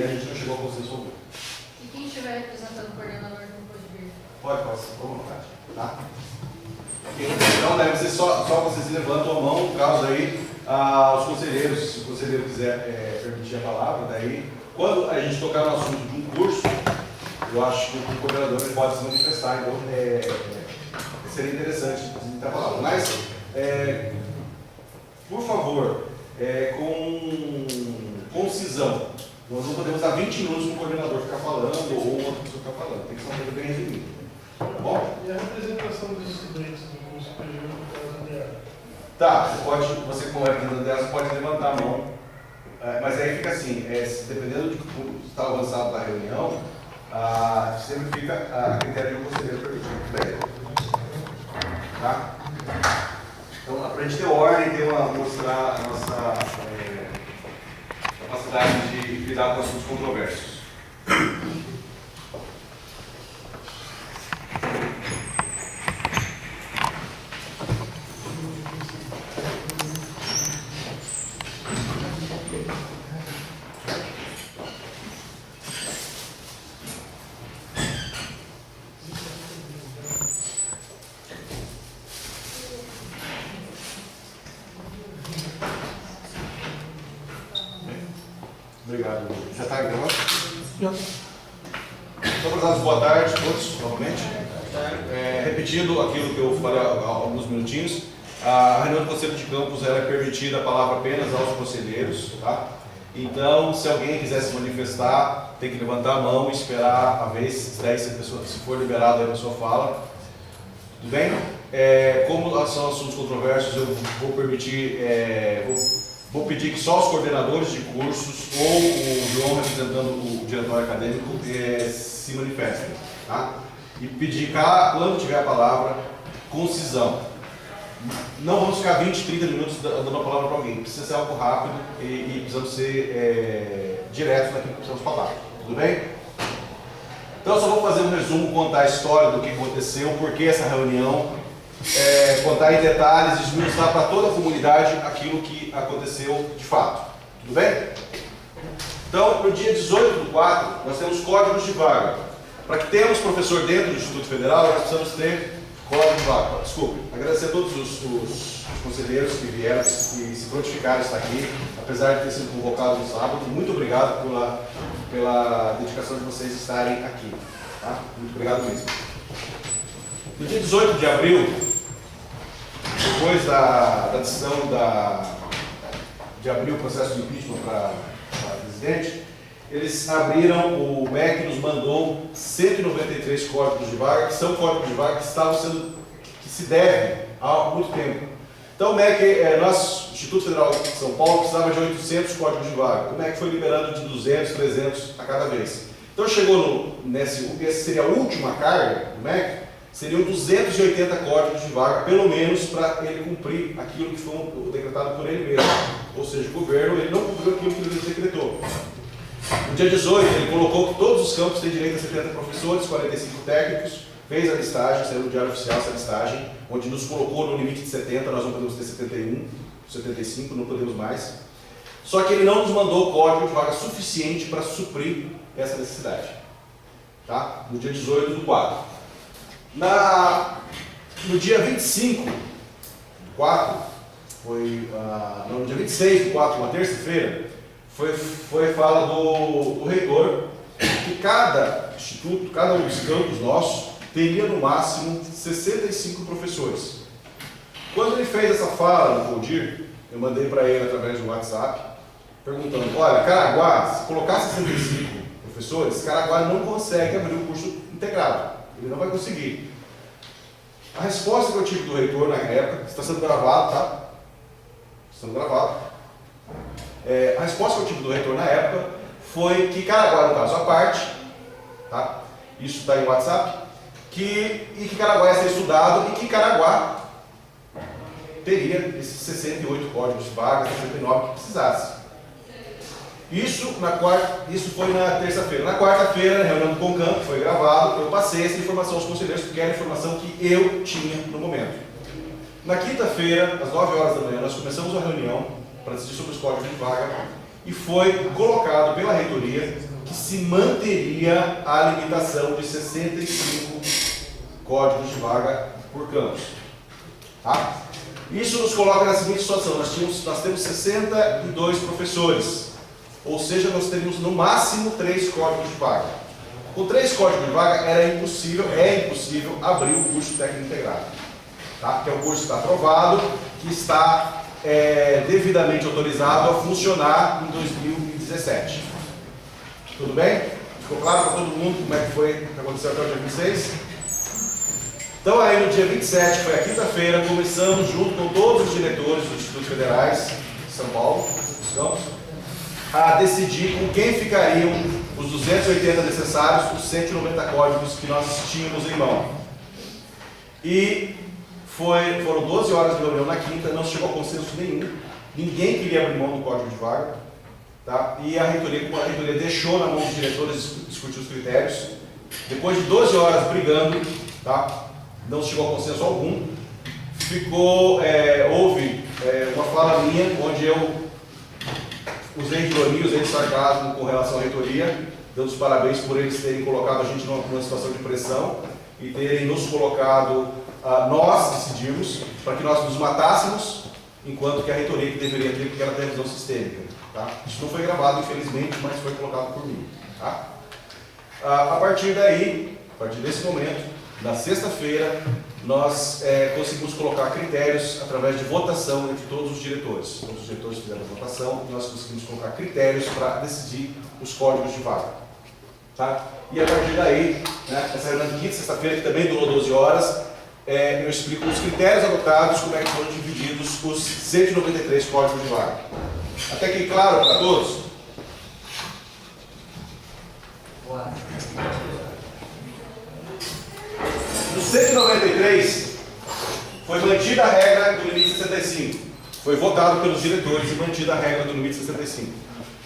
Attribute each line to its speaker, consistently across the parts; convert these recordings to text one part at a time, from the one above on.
Speaker 1: e a gente não chegou a consenso algum.
Speaker 2: E quem estiver representando o coordenador não pode vir?
Speaker 1: Pode, ficar à vontade. Tá? Então deve ser só vocês levantam a mão, no caso aí, os conselheiros, se o conselheiro quiser permitir a palavra, daí, quando a gente tocar no assunto de um curso, eu acho que o coordenador ele pode se manifestar, então seria interessante ter a palavra. Mas, por favor, com concisão, nós não podemos dar 20 minutos para o coordenador ficar falando ou outra pessoa ficar falando, tem que ser uma coisa bem resumida. Tá bom?
Speaker 3: E a representação dos estudantes do curso superior no caso dela?
Speaker 1: Tá, você como representante dela, você pode levantar a mão, mas aí fica assim, dependendo de como está avançado da reunião, sempre fica a critério de um conselheiro permitido, tudo bem? Tá? Então, para a gente ter ordem, mostrar a nossa capacidade de lidar com assuntos controversos. Obrigado. Já está gravando? Já. Então, prezados, boa tarde a todos, novamente. Repetindo aquilo que eu falei há alguns minutinhos, a reunião do Conselho de Campus é permitida a palavra apenas aos conselheiros, tá? Então, se alguém quiser se manifestar, tem que levantar a mão e esperar a vez, daí se for liberado, a pessoa fala. Tudo bem? Como são assuntos controversos, eu vou permitir, vou pedir que só os coordenadores de cursos ou o João representando o diretório acadêmico se manifestem, tá? E pedir, quando tiver a palavra, concisão. Não vamos ficar 20, 30 minutos dando a palavra para alguém. Precisa ser algo rápido e precisamos ser diretos naquilo que precisamos falar. Tudo bem? Então eu só vou fazer um resumo, contar a história do que aconteceu, por que essa reunião, contar em detalhes, desmiuçar para toda a comunidade aquilo que aconteceu de fato. Tudo bem? Então, no dia 18/4, nós temos códigos de vaga. Para que tenhamos professor dentro do Instituto Federal, nós precisamos ter código de vaga. Desculpe, agradecer a todos os conselheiros que vieram e se prontificaram a estar aqui, apesar de ter sido convocado no sábado. Muito obrigado pela dedicação de vocês estarem aqui. Tá? Muito obrigado mesmo. No dia 18 de abril, depois da decisão de abrir o processo de impeachment para presidente, eles abriram, o MEC nos mandou 193 códigos de vaga, que são códigos de vaga que se devem há muito tempo. Então o MEC, nosso Instituto Federal de São Paulo, precisava de 800 códigos de vaga. O MEC foi liberando de 200, 300 a cada vez. Então chegou essa seria a última carga do MEC, seriam 280 códigos de vaga, pelo menos, para ele cumprir aquilo que foi decretado por ele mesmo. Ou seja, o governo ele não cumpriu aquilo que ele decretou. No dia 18, ele colocou que todos os campos têm direito a 70 professores, 45 técnicos, fez a listagem, saiu no Diário Oficial essa listagem, onde nos colocou no limite de 70, nós não podemos ter 71, 75, não podemos mais. Só que ele não nos mandou código de vaga suficiente para suprir essa necessidade. Tá? No dia 18/4. No dia 25/4, no dia 26/4, uma terça-feira, foi fala do reitor que cada instituto, cada um dos campos nossos, teria no máximo 65 professores. Quando ele fez essa fala no Coldir, eu mandei para ele através do WhatsApp, perguntando, olha, Caraguá, se colocar 65 professores, Caraguá não consegue abrir o curso integrado, ele não vai conseguir. A resposta que eu tive do reitor na época, está sendo gravado, tá? Está sendo gravado. A resposta que eu tive do reitor na época foi que Caraguá, no caso à parte, tá? Isso está em WhatsApp, e que Caraguá ia ser estudado e que Caraguá teria esses 68 códigos de vaga, 69 que precisasse. Isso foi na terça-feira. Na quarta-feira, na reunião do CONCAM, que foi gravado, eu passei essa informação aos conselheiros, porque era a informação que eu tinha no momento. Na quinta-feira, às 9 horas da manhã, nós começamos a reunião para decidir sobre os códigos de vaga e foi colocado pela reitoria que se manteria a limitação de 65 códigos de vaga por campus. Tá? Isso nos coloca na seguinte situação: nós temos 62 professores, ou seja, nós teríamos no máximo 3 códigos de vaga. Com 3 códigos de vaga é impossível abrir o curso técnico integrado, tá? Que é um curso que está aprovado, que está devidamente autorizado a funcionar em 2017. Tudo bem? Ficou claro para todo mundo como é que foi, que aconteceu até o dia 26? Então aí no dia 27, foi a quinta-feira, começamos junto com todos os diretores dos institutos federais de São Paulo, dos campos, a decidir com quem ficariam os 280 necessários, os 190 códigos que nós tínhamos em mão. E foram 12 horas de reunião na quinta, não chegou a consenso nenhum, ninguém queria abrir mão do código de vaga, tá? E a reitoria, como a reitoria deixou na mão dos diretores discutir os critérios, depois de 12 horas brigando, tá? Não chegou a consenso algum, houve uma fala minha, onde eu usei de ironia, usei de sarcasmo com relação à reitoria, dando os parabéns por eles terem colocado a gente numa situação de pressão e terem nos colocado, nós decidimos, para que nós nos matássemos, enquanto que a reitoria que deveria ter, porque ela tem a visão sistêmica. Tá? Isso não foi gravado, infelizmente, mas foi colocado por mim. Tá? A partir desse momento, na sexta-feira, nós conseguimos colocar critérios através de votação entre todos os diretores. Todos os diretores fizeram a votação e nós conseguimos colocar critérios para decidir os códigos de vaga. Tá? E a partir daí, né, essa reunião de quinta, sexta-feira, que também durou 12 horas, eu explico os critérios adotados, como é que foram divididos os 193 códigos de vaga. Até aqui claro para todos? No 193, foi mantida a regra do limite 65. Foi votado pelos diretores e mantida a regra do limite 65.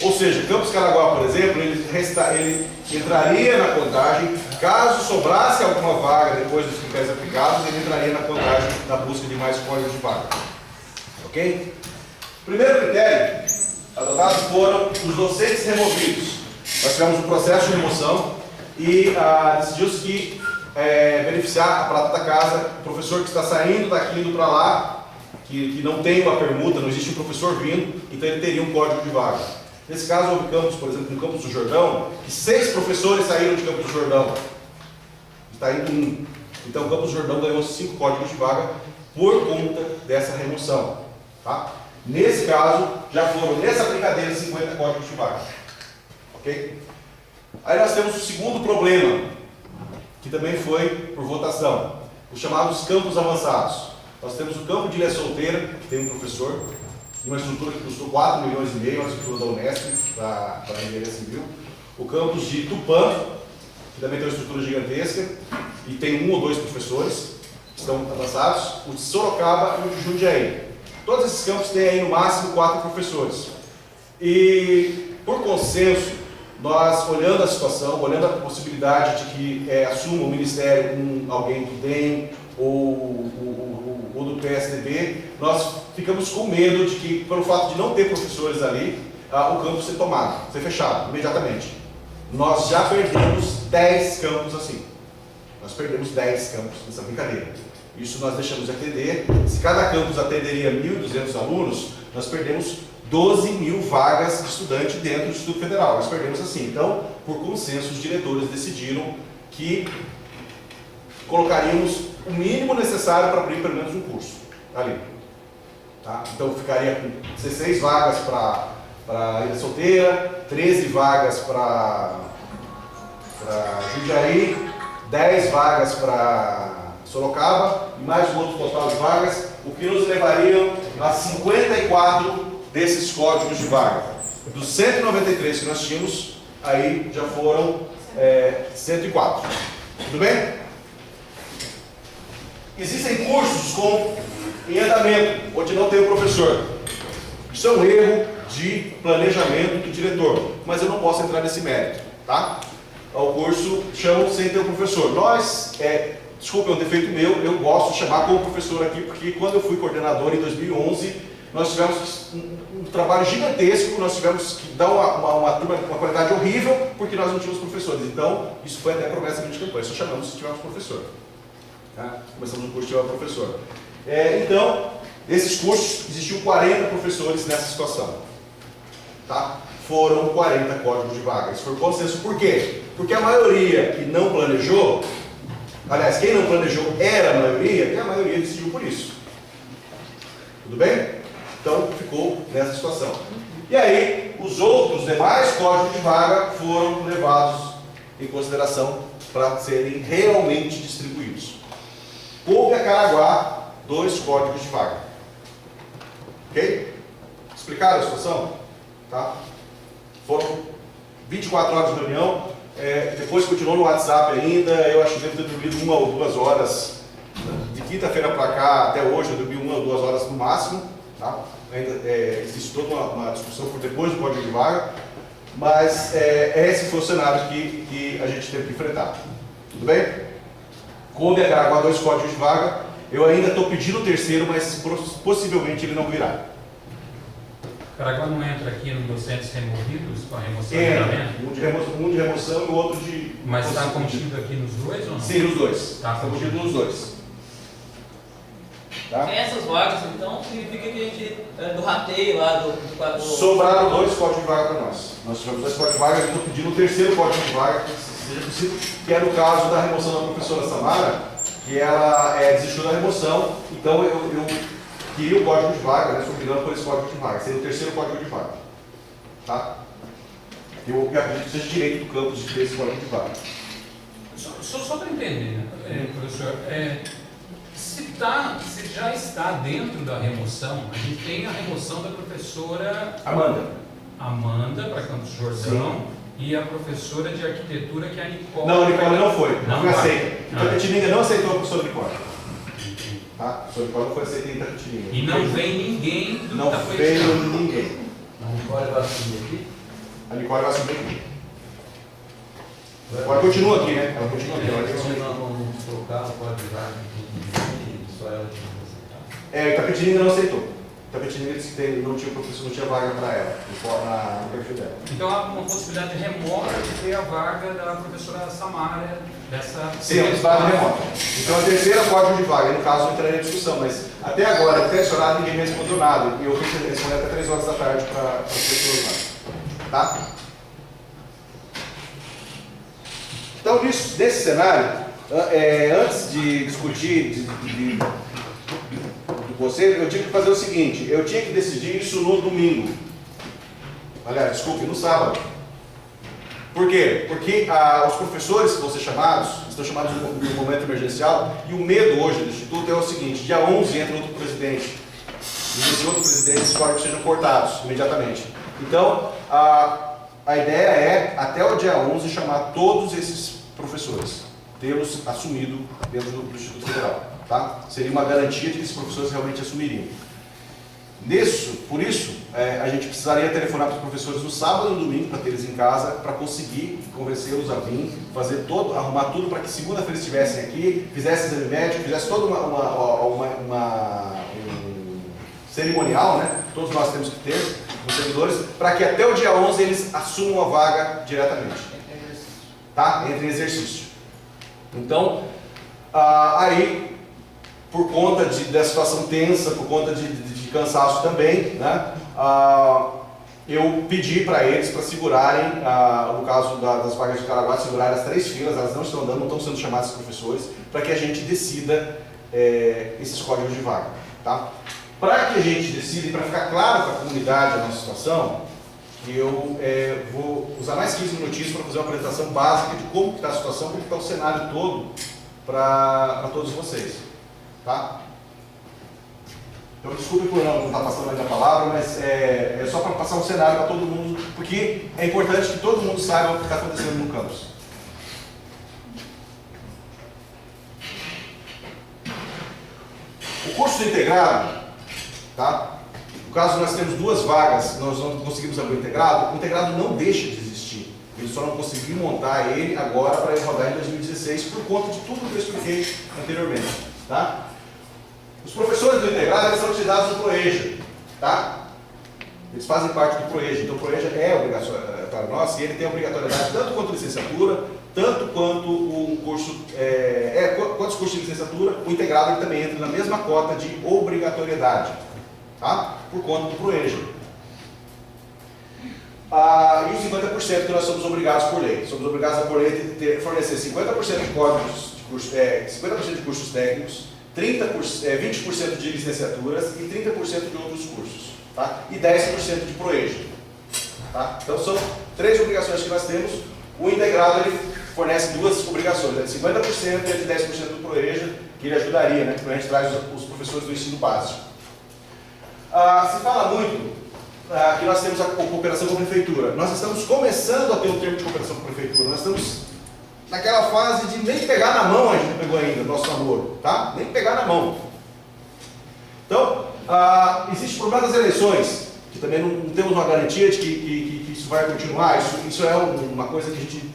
Speaker 1: Ou seja, o Campus Caraguá, por exemplo, ele entraria na contagem, caso sobrasse alguma vaga depois dos critérios aplicados, ele entraria na contagem da busca de mais códigos de vaga. Ok? Primeiro critério adotado foram os docentes removidos. Nós tivemos um processo de remoção e decidiu-se que beneficiar a prata da casa, o professor que está saindo daqui indo para lá, que não tem uma permuta, não existe um professor vindo, então ele teria um código de vaga. Nesse caso houve campus, por exemplo, no Campus do Jordão, que 6 professores saíram de Campus do Jordão. Está indo 1. Então o Campus do Jordão ganhou 5 códigos de vaga por conta dessa remoção. Tá? Nesse caso, já foram, nessa brincadeira, 50 códigos de vaga. Ok? Aí nós temos o segundo problema, que também foi por votação, os chamados campos avançados. Nós temos o campo de Ilha Solteira, que tem um professor, uma estrutura que custou 4,5 milhões, uma estrutura da Unesp para a engenharia civil. O campus de Tupã, que também tem uma estrutura gigantesca, e tem 1 ou 2 professores, que estão avançados. O de Sorocaba e o de Jundiaí. Todos esses campos têm aí no máximo 4 professores. E, por consenso, nós, olhando a situação, olhando a possibilidade de que assuma o Ministério alguém do DEM ou do PSDB, nós ficamos com medo de que, pelo fato de não ter professores ali, o campus ser tomado, ser fechado imediatamente. Nós já perdemos 10 campos assim. Nós perdemos 10 campos nessa brincadeira. Isso nós deixamos de atender. Se cada campus atenderia 1.200 alunos, nós perdemos 12 mil vagas de estudante dentro do Instituto Federal. Nós perdemos assim. Então, por consenso, os diretores decidiram que colocaríamos o mínimo necessário para abrir pelo menos um curso ali. Tá? Então, ficaria com 16 vagas para Ilha Solteira, 13 vagas para Jundiaí, 10 vagas para Sorocaba e mais um outro total de vagas, o que nos levaria a 54 desses códigos de vaga. Dos 193 que nós tínhamos, aí já foram 104. Tudo bem? Existem cursos em andamento, onde não tem o professor. Isso é um erro de planejamento do diretor, mas eu não posso entrar nesse mérito, tá? O curso chama sem ter o professor. Desculpa, é um defeito meu, eu gosto de chamar como professor aqui, porque quando eu fui coordenador em 2011, nós tivemos um trabalho gigantesco, nós tivemos que dar uma turma com uma qualidade horrível, porque nós não tínhamos professores. Então, isso foi até a promessa de campanha, só chamamos se tivermos professor. Tá? Começamos um curso se tiver professor. Então, esses cursos, existiam 40 professores nessa situação. Tá? Foram 40 códigos de vaga. Isso foi o consenso. Por quê? Porque a maioria que não planejou, aliás, quem não planejou era a maioria, e a maioria decidiu por isso. Tudo bem? Então, ficou nessa situação. E aí, os outros demais códigos de vaga foram levados em consideração para serem realmente distribuídos. Coube a Caraguá 2 códigos de vaga. Ok? Explicaram a situação? Tá? Foram 24 horas de reunião. Depois continuou no WhatsApp ainda. Eu acho que devo ter dormido 1 ou 2 horas. De quinta-feira para cá até hoje eu dormi 1 ou 2 horas no máximo. Tá? Ainda existe toda uma discussão por depois do código de vaga. Mas esse foi o cenário que a gente teve que enfrentar. Tudo bem? Coube a Caraguá 2 códigos de vaga. Eu ainda estou pedindo o terceiro, mas possivelmente ele não virá.
Speaker 4: Caraguá não entra aqui nos docentes removidos com a remoção de
Speaker 1: julgamento? Um de remoção e o outro de...
Speaker 4: Mas está contido aqui nos dois ou não?
Speaker 1: Sim, nos dois.
Speaker 4: Está
Speaker 1: contido nos dois. Tá?
Speaker 5: Essas vagas, então, significa que a gente, do rateio lá, do
Speaker 1: sobraram 2 códigos de vaga para nós. Nós tivemos 2 códigos de vaga, eu estou pedindo o terceiro código de vaga, que seja possível, que é no caso da remoção da professora Samara, que ela desistiu da remoção, então eu queria o código de vaga, né? Estou brigando por esse código de vaga, seria o terceiro código de vaga. Tá? Eu acredito que seja direito do campus de ter esse código de vaga.
Speaker 4: Só para entender, né, professor, se já está dentro da remoção, a gente tem a remoção da professora Amanda para Campos do Jordão. Sim. E a professora de arquitetura, que é a Nicole.
Speaker 1: Não, a Nicole não foi aceita. Itapetininga não aceitou a professora Nicole. Tá? A professora Nicole não foi aceita em Itapetininga.
Speaker 4: E não vem ninguém do
Speaker 1: Não veio ninguém.
Speaker 6: A Nicole vai assumir aqui?
Speaker 1: A Nicole vai assumir aqui. Ela continua aqui, né? Ela continua aqui.
Speaker 6: Ela não trocar, pode usar só ela tinha que aceitar.
Speaker 1: Itapetininga não aceitou. Itapetininga disse que não tinha professor, não tinha vaga para ela, no perfil dela.
Speaker 4: Então há uma possibilidade remota de ter a vaga da professora Samara dessa...
Speaker 1: Sim, é uma possibilidade remota. Então a terceira código de vaga, no caso eu entraria em discussão, mas até agora, até esse horário, ninguém me respondeu nada. E eu fui responder até 3 horas da tarde para as pessoas lá. Tá? Então, nesse cenário, antes de discutir você, eu tive que fazer o seguinte, eu tinha que decidir isso no domingo. Aliás, desculpe, no sábado. Por quê? Porque os professores que vão ser chamados, estão chamados no momento emergencial, e o medo hoje do Instituto é o seguinte, dia 11 entra outro presidente, e esse outro presidente os códigos sejam cortados imediatamente. Então, a ideia é, até o dia 11, chamar todos esses professores, tê-los assumido dentro do Instituto Federal. Tá? Seria uma garantia de que esses professores realmente assumiriam. Por isso, a gente precisaria telefonar para os professores no sábado e no domingo para ter eles em casa, para conseguir convencê-los a vir, arrumar tudo para que segunda-feira eles estivessem aqui, fizessem exame médico, fizesse todo um cerimonial, né? Todos nós temos que ter, os servidores, para que até o dia 11 eles assumam a vaga diretamente. Tá? Entre em exercício. Então, aí, por conta da situação tensa, por conta de cansaço também, né, eu pedi para eles para segurarem, no caso das vagas de Caraguá, segurarem as 3 filas, elas não estão andando, não estão sendo chamadas os professores, para que a gente decida esses códigos de vaga. Tá? Para que a gente decida e para ficar claro para a comunidade a nossa situação, eu vou usar mais 15 minutinhos para fazer uma apresentação básica de como está a situação, como está o cenário todo para todos vocês. Tá? Então, desculpe por não estar passando ainda a palavra, mas é só para passar um cenário para todo mundo, porque é importante que todo mundo saiba o que está acontecendo no campus. O curso integrado, tá? No caso, nós temos 2 vagas, nós não conseguimos abrir o integrado não deixa de existir. Ele só não conseguiu montar ele agora para ele rodar em 2016 por conta de tudo que eu expliquei anteriormente. Tá? Os professores do integrado eles são utilizados no ProEja. tá? Eles fazem parte do ProEja, então o ProEja é obrigatório para nós e ele tem obrigatoriedade tanto quanto licenciatura, tanto quanto o curso, quantos cursos de licenciatura, o integrado ele também entra na mesma cota de obrigatoriedade, tá? Por conta do ProEja. E os 50% que nós somos obrigados por lei. Somos obrigados a por lei fornecer 50% de códigos de cursos, 50% de cursos técnicos, 20% de licenciaturas e 30% de outros cursos, tá? E 10% de ProEja. Tá? Então são 3 obrigações que nós temos. O integrado ele fornece 2 obrigações, de 50% e de 10% do ProEja, que ele ajudaria, né? Quando a gente traz os professores do ensino básico. Se fala muito que nós temos a cooperação com a prefeitura. Nós estamos começando a ter um termo de cooperação com a prefeitura. Nós estamos naquela fase de nem pegar na mão, a gente não pegou ainda o nosso namoro, tá? Nem pegar na mão. Então, existe o problema das eleições, que também não temos uma garantia de que isso vai continuar. Isso é uma coisa que a gente,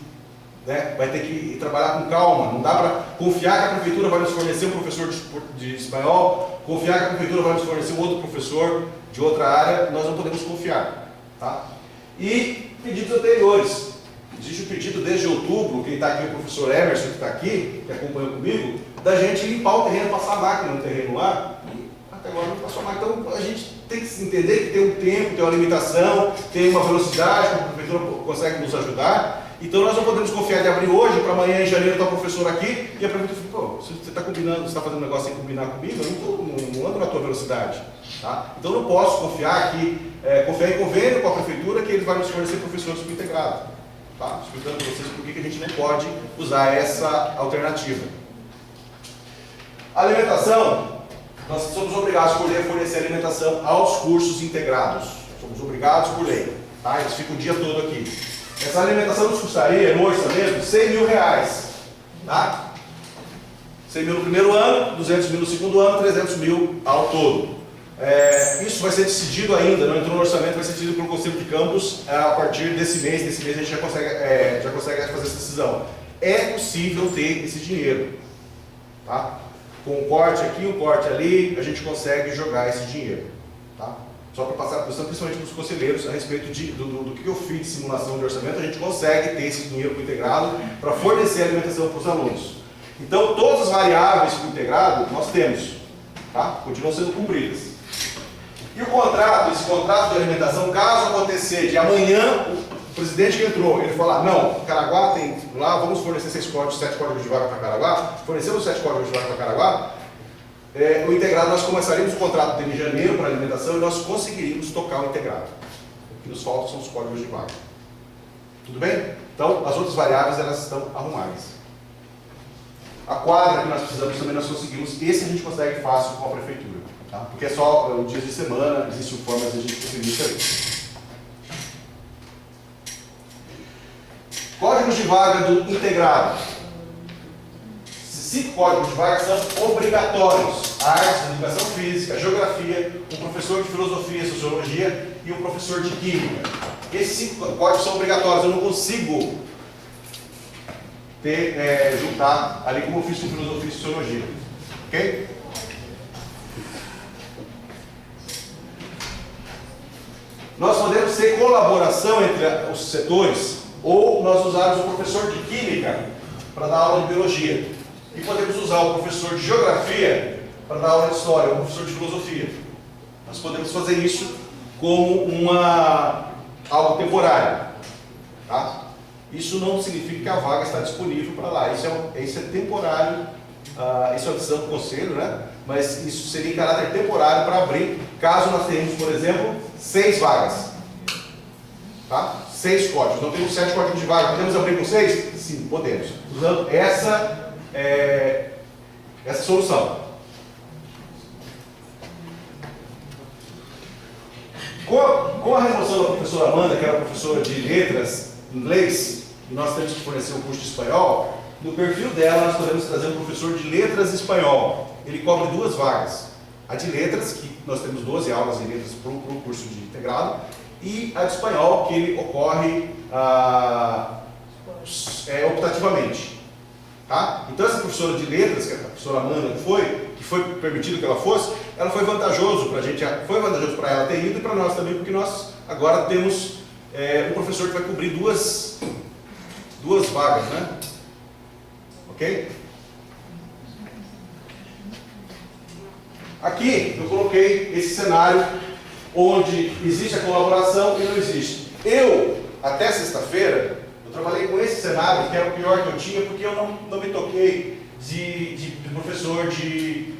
Speaker 1: né, vai ter que trabalhar com calma. Não dá para confiar que a prefeitura vai nos fornecer um professor de espanhol, confiar que a prefeitura vai nos fornecer um outro professor de outra área. Nós não podemos confiar, tá? E pedidos anteriores. Existe um pedido desde outubro, quem está aqui, o professor Emerson, que está aqui, que acompanhou comigo, da gente limpar o terreno, passar a máquina no terreno lá, e até agora não passou a máquina. Então a gente tem que entender que tem um tempo, tem uma limitação, tem uma velocidade, que a prefeitura consegue nos ajudar. Então nós não podemos confiar de abrir hoje para amanhã, em janeiro, estar o professor aqui, e a prefeitura fala, pô, você está combinando, você está fazendo um negócio sem combinar comigo, eu não ando na tua velocidade. Tá? Então eu não posso confiar confiar em convênio com a prefeitura que eles vão nos fornecer professores subintegrados. Tá? Explicando para vocês por que a gente não pode usar essa alternativa. Alimentação, nós somos obrigados por lei a fornecer alimentação aos cursos integrados. Somos obrigados por lei. Tá? Eles ficam o dia todo aqui. Essa alimentação nos custaria, no orçamento, R$100 mil. Tá? 100 mil no primeiro ano, 200 mil no segundo ano, 300 mil ao todo. Isso vai ser decidido ainda, não entrou no orçamento, vai ser decidido pelo Conselho de Campos a partir desse mês. Nesse mês a gente já consegue fazer essa decisão. É possível ter esse dinheiro. Tá? Com um corte aqui, um corte ali, a gente consegue jogar esse dinheiro. Tá? Só para passar a questão, principalmente para os conselheiros, a respeito do que eu fiz de simulação de orçamento, a gente consegue ter esse dinheiro para o integrado para fornecer alimentação para os alunos. Então, todas as variáveis para o integrado nós temos, tá? Continuam sendo cumpridas. E o contrato, esse contrato de alimentação, caso acontecer de amanhã, o presidente que entrou, ele falar, não, Caraguá tem lá, vamos fornecer 7 códigos de vaga para Caraguá, fornecemos 7 códigos de vaga para Caraguá, o integrado, nós começaríamos o contrato dele em janeiro para alimentação e nós conseguiríamos tocar o integrado. O que nos falta são os códigos de vaga. Tudo bem? Então, as outras variáveis, elas estão arrumadas. A quadra que nós precisamos também nós conseguimos, esse a gente consegue fácil com a prefeitura. Tá? Porque é só dias de semana, existe formas de a gente conseguir isso aí. Códigos de vaga do integrado. 5 códigos de vaga são obrigatórios. Artes, educação física, geografia, um professor de filosofia, sociologia e um professor de química. Esses 5 códigos são obrigatórios, eu não consigo juntar ali como eu fiz com filosofia e sociologia. Ok? Nós podemos ter colaboração entre os setores ou nós usarmos o professor de química para dar aula de biologia. E podemos usar o professor de geografia para dar aula de história, ou o professor de filosofia. Nós podemos fazer isso como algo temporário. Tá? Isso não significa que a vaga está disponível para lá. Isso é temporário, isso é a decisão do conselho, né? Mas isso seria em caráter temporário para abrir, caso nós tenhamos, por exemplo, 6 vagas. Tá? 6 códigos. Não temos 7 códigos de vaga. Podemos abrir com 6? Sim, podemos. Usando essa solução. Com a remoção da professora Amanda, que era professora de letras, inglês, e nós temos que fornecer um curso de espanhol, no perfil dela nós podemos trazer um professor de letras e espanhol. Ele cobre 2 vagas. A de letras, que nós temos 12 aulas de letras para o curso de integrado, e a de espanhol, que ele ocorre optativamente. Tá? Então essa professora de letras, que é a professora Amanda que foi, que foi permitido que ela fosse, ela foi vantajoso para a gente, foi vantajoso para ela ter ido e para nós também, porque nós agora temos um professor que vai cobrir duas vagas, né? Ok? Aqui eu coloquei esse cenário onde existe a colaboração e não existe. Eu, até sexta-feira, eu trabalhei com esse cenário, que era o pior que eu tinha, porque eu não me toquei de professor de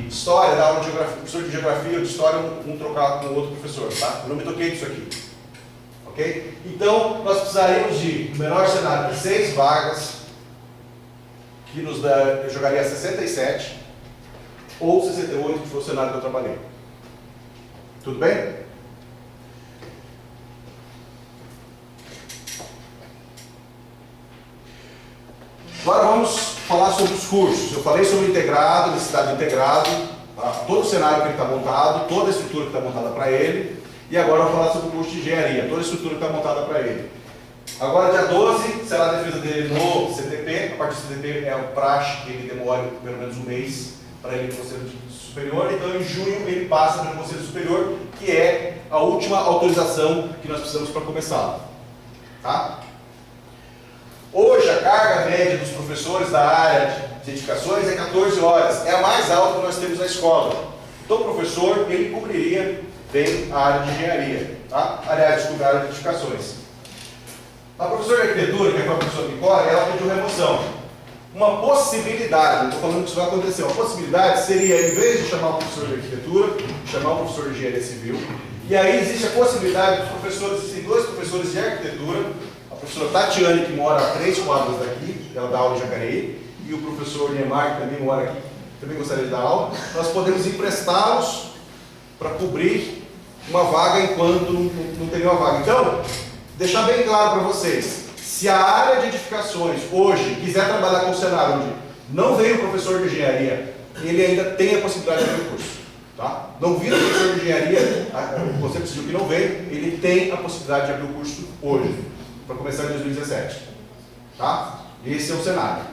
Speaker 1: história, da aula de geografia, professor de geografia ou de história, um trocar com o outro professor, tá? Eu não me toquei disso aqui. Ok? Então, nós precisaríamos de, no menor cenário, de 6 vagas, que nos dá, eu jogaria 67, ou 68, que foi o cenário que eu trabalhei. Tudo bem? Agora vamos falar sobre os cursos. Eu falei sobre o integrado, necessidade de integrado, tá? Todo o cenário que ele está montado, toda a estrutura que está montada para ele. E agora eu vou falar sobre o curso de engenharia, toda a estrutura que está montada para ele. Agora, dia 12, será a defesa dele no CTP. A parte do CTP é o praxe, que ele demora pelo menos um mês para ele ir para o Conselho Superior. Então, em junho, ele passa para o Conselho Superior, que é a última autorização que nós precisamos para começar. Tá? Hoje, a carga média dos professores da área de edificações é 14 horas. É a mais alta que nós temos na escola. Então, o professor, ele cobriria bem a área de engenharia. Tá? Aliás, desculpa, a área de edificações. A professora de arquitetura, que é a professora Nicole, ela pediu remoção. Uma possibilidade, não estou falando que isso vai acontecer, uma possibilidade seria, em vez de chamar o professor de arquitetura, chamar o professor de engenharia civil. E aí existe a possibilidade dos professores, existem 2 professores de arquitetura, a professora Tatiane, que mora a 3 quadras daqui, ela dá aula em Jacareí, e o professor Neymar, que também mora aqui, também gostaria de dar aula. Nós podemos emprestá-los para cobrir uma vaga enquanto não tem uma vaga. Então, deixar bem claro para vocês, se a área de edificações hoje quiser trabalhar com um cenário onde não veio o professor de engenharia, ele ainda tem a possibilidade de abrir o curso. Tá? Não vira o professor de engenharia, você decidiu que não veio, ele tem a possibilidade de abrir o curso hoje, para começar em 2017. Tá? Esse é o cenário.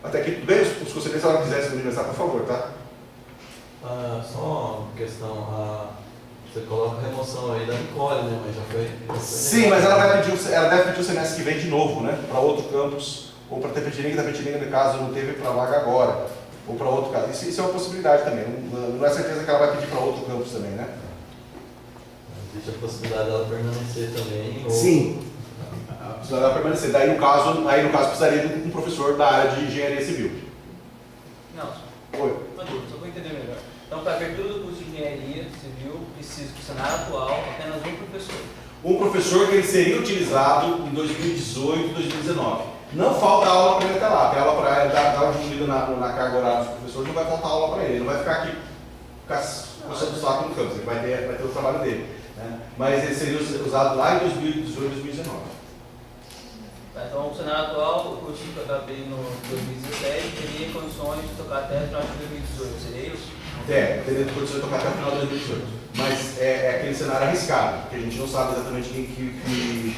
Speaker 1: Até aqui tudo bem? Os conselheiros, se ela quiser se manifestar, por favor, tá?
Speaker 6: Só uma questão, você coloca a remoção aí da Nicole, né? Mas já foi.
Speaker 1: Sim, mas ela deve pedir o semestre que vem de novo, né? Para outro campus, ou para Tapetininga, no caso não teve para vaga agora, ou para outro caso. Isso é uma possibilidade também, não é certeza que ela vai pedir para outro campus também, né?
Speaker 6: Existe a possibilidade dela permanecer também? Ou...
Speaker 1: Sim, a possibilidade dela permanecer. Daí no caso precisaria de um professor da área de engenharia civil.
Speaker 5: Não,
Speaker 1: Oi.
Speaker 5: só para entender melhor. Então, para a abertura do curso de engenharia civil, precisa, no cenário atual, apenas um professor.
Speaker 1: Um professor que ele seria utilizado em 2018 e 2019. Não falta aula para ele até lá, tem aula para ele, dar uma diminuída na carga horária dos professores, não vai faltar aula para ele, ele não vai ficar aqui coçando o saco no campus, ele vai ter o trabalho dele. Né? Mas ele seria usado lá em 2018 e 2019.
Speaker 5: Tá, então, o cenário atual, o curso que eu acabei no 2017, teria condições de tocar até o final de 2018, seria isso?
Speaker 1: Teria condições de tocar até o final de 2018. Mas é aquele cenário arriscado, porque a gente não sabe exatamente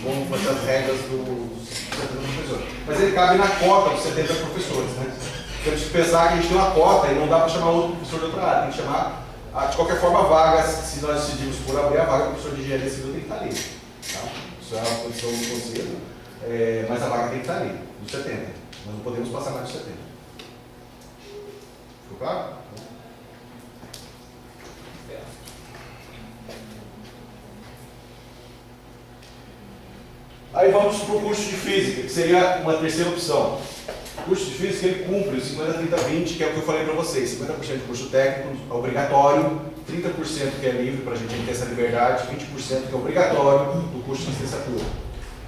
Speaker 1: como vão ser as regras dos 70 professores. Mas ele cabe na cota dos 70 professores, né? Temos que pensar que a gente tem uma cota e não dá para chamar outro professor de outra área, tem que chamar, de qualquer forma, vagas. Se nós decidimos por abrir a vaga, o professor de engenharia civil tem que estar ali. Tá? Isso é uma condição do conselho, mas a vaga tem que estar ali, dos 70. Nós não podemos passar mais dos 70. Ficou claro? Aí vamos para o curso de Física, que seria uma terceira opção. O curso de Física ele cumpre o 50-30-20, que é o que eu falei para vocês. 50% de curso técnico é obrigatório, 30% que é livre, para a gente ter essa liberdade, 20% que é obrigatório do curso de licenciatura.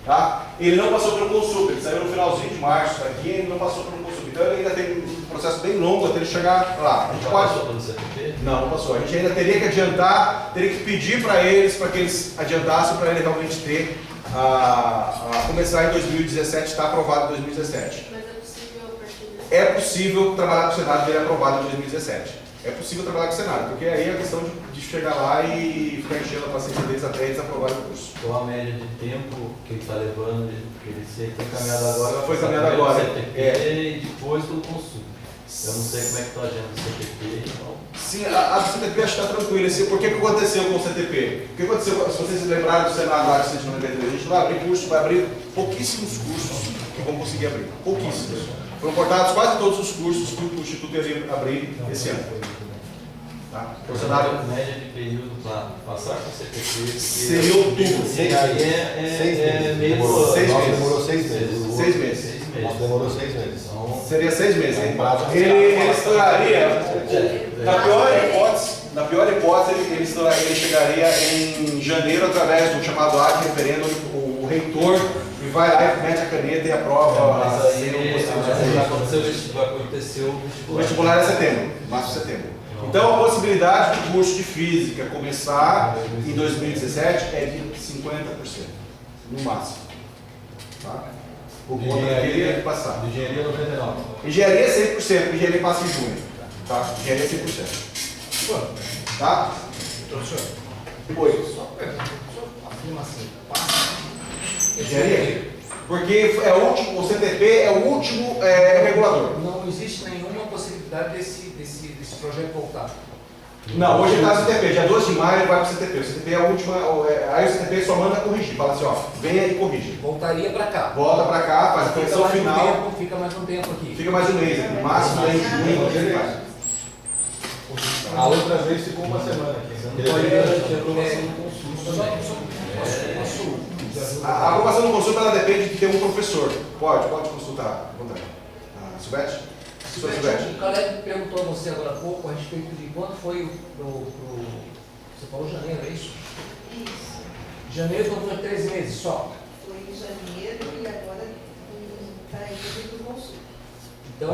Speaker 1: Tá? Ele não passou pelo Consul, ele saiu no finalzinho de março daqui, ele não passou pelo Consul. Então ele ainda tem um processo bem longo até ele chegar lá. A gente
Speaker 6: passou pelo CTP?
Speaker 1: Não passou. A gente ainda teria que adiantar, teria que pedir para eles que adiantassem para ele realmente ter a começar em 2017, está aprovado em 2017.
Speaker 2: Mas é possível a partir
Speaker 1: É possível trabalhar com o cenário dele aprovado em 2017. é possível trabalhar com cenário, porque aí é a questão de chegar lá e ficar enchendo a paciência deles até eles aprovarem o curso.
Speaker 6: Qual a média de tempo que ele está levando, que ele foi encaminhado agora?
Speaker 1: Foi encaminhado agora.
Speaker 6: E depois do consulta. Eu não sei como é que está a agenda do CTP, então...
Speaker 1: Sim, a do CTP acho que está tranquila. Por que aconteceu com o CTP? O que aconteceu, se vocês se lembrarem do cenário lá de 193, a gente vai abrir curso, vai abrir pouquíssimos cursos que vão conseguir abrir. Pouquíssimos. Foram cortados quase todos os cursos que o Instituto ia abrir esse ano. Tá? O cenário...
Speaker 6: média de período para passar com o CTP...
Speaker 1: Seria outubro.
Speaker 6: Demorou
Speaker 1: 6 meses.
Speaker 6: Demorou 6 meses.
Speaker 1: 6 meses.
Speaker 6: Demorou 6 meses. Então,
Speaker 1: seria 6 meses. Ele estouraria, na pior hipótese, ele chegaria em janeiro através do chamado ato de referendo, o reitor e vai lá e mete a caneta e aprova.
Speaker 6: Mas aí aconteceu
Speaker 1: o vestibular é setembro, março e setembro. Então a possibilidade do curso de física começar em 2017 é de 50%, no máximo. Tá? O que queria passar.
Speaker 6: Engenharia 99.
Speaker 1: Engenharia 100%, engenharia passa em junho. Tá? Engenharia 100%. Tá?
Speaker 3: Professor,
Speaker 1: Oi.
Speaker 3: só afirma assim, passa.
Speaker 1: Engenharia? Porque é o último, o CTP é o último regulador.
Speaker 7: Não existe nenhuma possibilidade desse projeto voltar.
Speaker 1: Não, hoje está no CTP, dia 12 de maio ele vai para o CTP. O CTP é a última, aí o CTP só manda corrigir, fala assim, ó, venha e corrige.
Speaker 7: Voltaria para cá.
Speaker 1: Volta para cá, faz a correção final.
Speaker 7: Fica mais um tempo aqui.
Speaker 1: Fica mais um mês, no máximo aí em junho.
Speaker 6: A outra vez ficou uma semana aqui.
Speaker 1: A aprovação do consulta ela depende de ter um professor. Pode consultar. Silvete?
Speaker 7: O Caleb perguntou a você agora há pouco a respeito de quando foi você falou janeiro, é isso?
Speaker 2: Isso.
Speaker 7: Janeiro não foi 3 meses só.
Speaker 2: Foi em janeiro e agora está indo para o consulta.
Speaker 7: Então,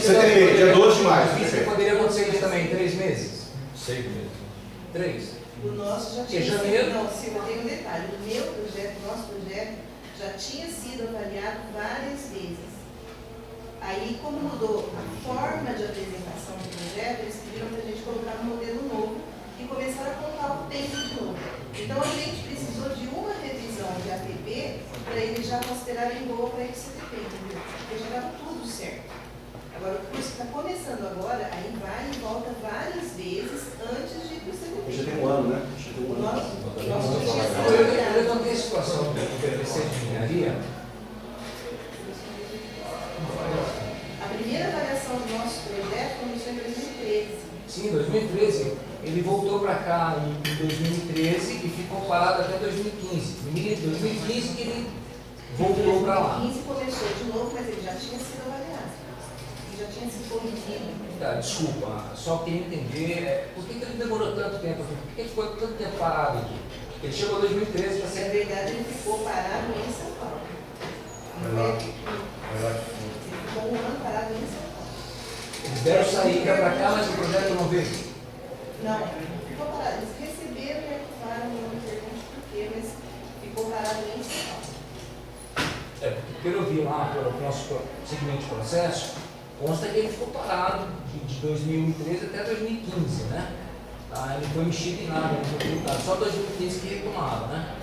Speaker 1: CTP, dia 12 de maio.
Speaker 7: Isso poderia acontecer isso também, 3 meses?
Speaker 6: 6 meses.
Speaker 7: 3.
Speaker 2: O nosso já tinha
Speaker 7: janeiro?
Speaker 2: Não, Silvia, tem um detalhe. O meu projeto, o nosso projeto, já tinha sido avaliado várias vezes. Aí, como mudou a forma de apresentação do projeto, eles pediram para a gente colocar um modelo novo e começaram a contar o tempo de novo. Então, a gente precisou de uma revisão de APP para eles já considerarem boa para esse CTP, entendeu? Porque já estava tudo certo. Agora, o curso que está começando agora, aí vai e volta várias vezes antes de ir para o CTP.
Speaker 1: Já tem um ano, né? Já tem um ano.
Speaker 7: Eu levantei a situação do PVC de engenharia.
Speaker 2: A primeira avaliação do nosso projeto começou em 2013.
Speaker 7: Sim, em 2013. Ele voltou para cá em 2013 e ficou parado até 2015. Em 2015 que ele voltou para lá.
Speaker 2: Em 2015 começou de novo, mas ele já tinha sido avaliado. Ele já tinha sido corrigido.
Speaker 7: Tá, desculpa, só queria entender por que ele demorou tanto tempo aqui? Por que ele ficou tanto tempo parado aqui? Ele chegou em 2013 para
Speaker 2: Na
Speaker 7: ser...
Speaker 2: verdade, ele ficou parado em São Paulo. Ele ficou um ano parado em São Paulo.
Speaker 7: Eles deram saída para cá, mas o projeto não veio.
Speaker 2: Não, ficou parado. Eles receberam e arquivaram, não me pergunte por quê, mas ficou parado em São Paulo.
Speaker 7: Porque pelo eu vi lá, pelo nosso segmento de processo, consta que ele ficou parado de 2013 até 2015, né? Tá? Ele não foi mexido em nada, não foi tributado. Só 2015 que retomava, né?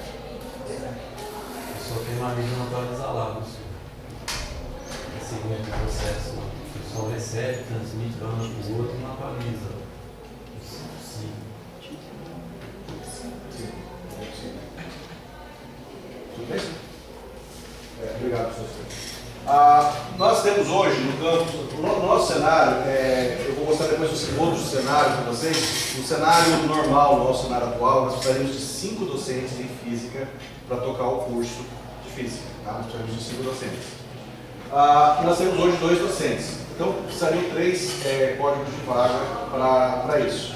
Speaker 6: Só tem uma mídia não atualizada lá, segmento de processo. O pessoal recebe, transmite para um outro e não atualiza. Sim.
Speaker 1: Tudo bem? Obrigado, professor. Nós temos hoje no campus, no nosso cenário, eu vou mostrar depois o outro cenário para vocês. No cenário normal, no nosso cenário atual, nós precisaríamos de 5 docentes em física para tocar o curso de física. Tá? Nós precisamos de 5 docentes. Nós temos hoje 2 docentes, então precisariam 3 códigos de vaga para isso.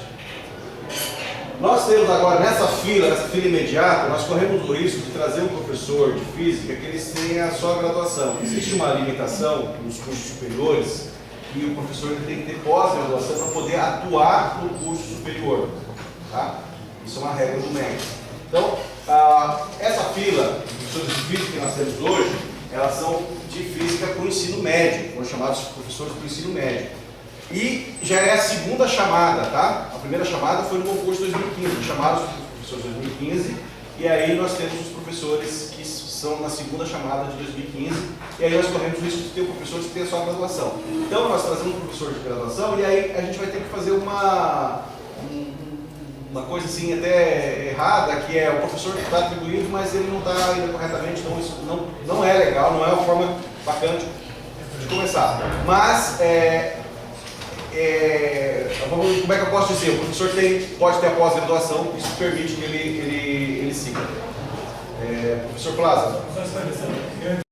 Speaker 1: Nós temos agora nessa fila imediata, nós corremos o risco de trazer um professor de física que eles tenha só a graduação. Existe uma limitação nos cursos superiores e o professor ele tem que ter pós-graduação para poder atuar no curso superior. Tá? Isso é uma regra do MEC. Então, essa fila de professores de física que nós temos hoje, elas são de física para o ensino médio, foram chamados professores para o ensino médio. E já é a segunda chamada, tá? A primeira chamada foi no concurso de 2015, chamaram os professores de 2015, e aí nós temos os professores que são na segunda chamada de 2015, e aí nós corremos o risco de ter o professor que tem só a graduação. Então nós trazemos um professor de graduação, e aí a gente vai ter que fazer uma coisa assim até errada, que é o professor que está atribuído, mas ele não está indo corretamente, então isso não é legal, não é uma forma bacana de começar. Mas, como é que eu posso dizer? O professor pode ter a pós-graduação, isso permite que ele siga. Professor Plaza.
Speaker 3: Só esclarecendo,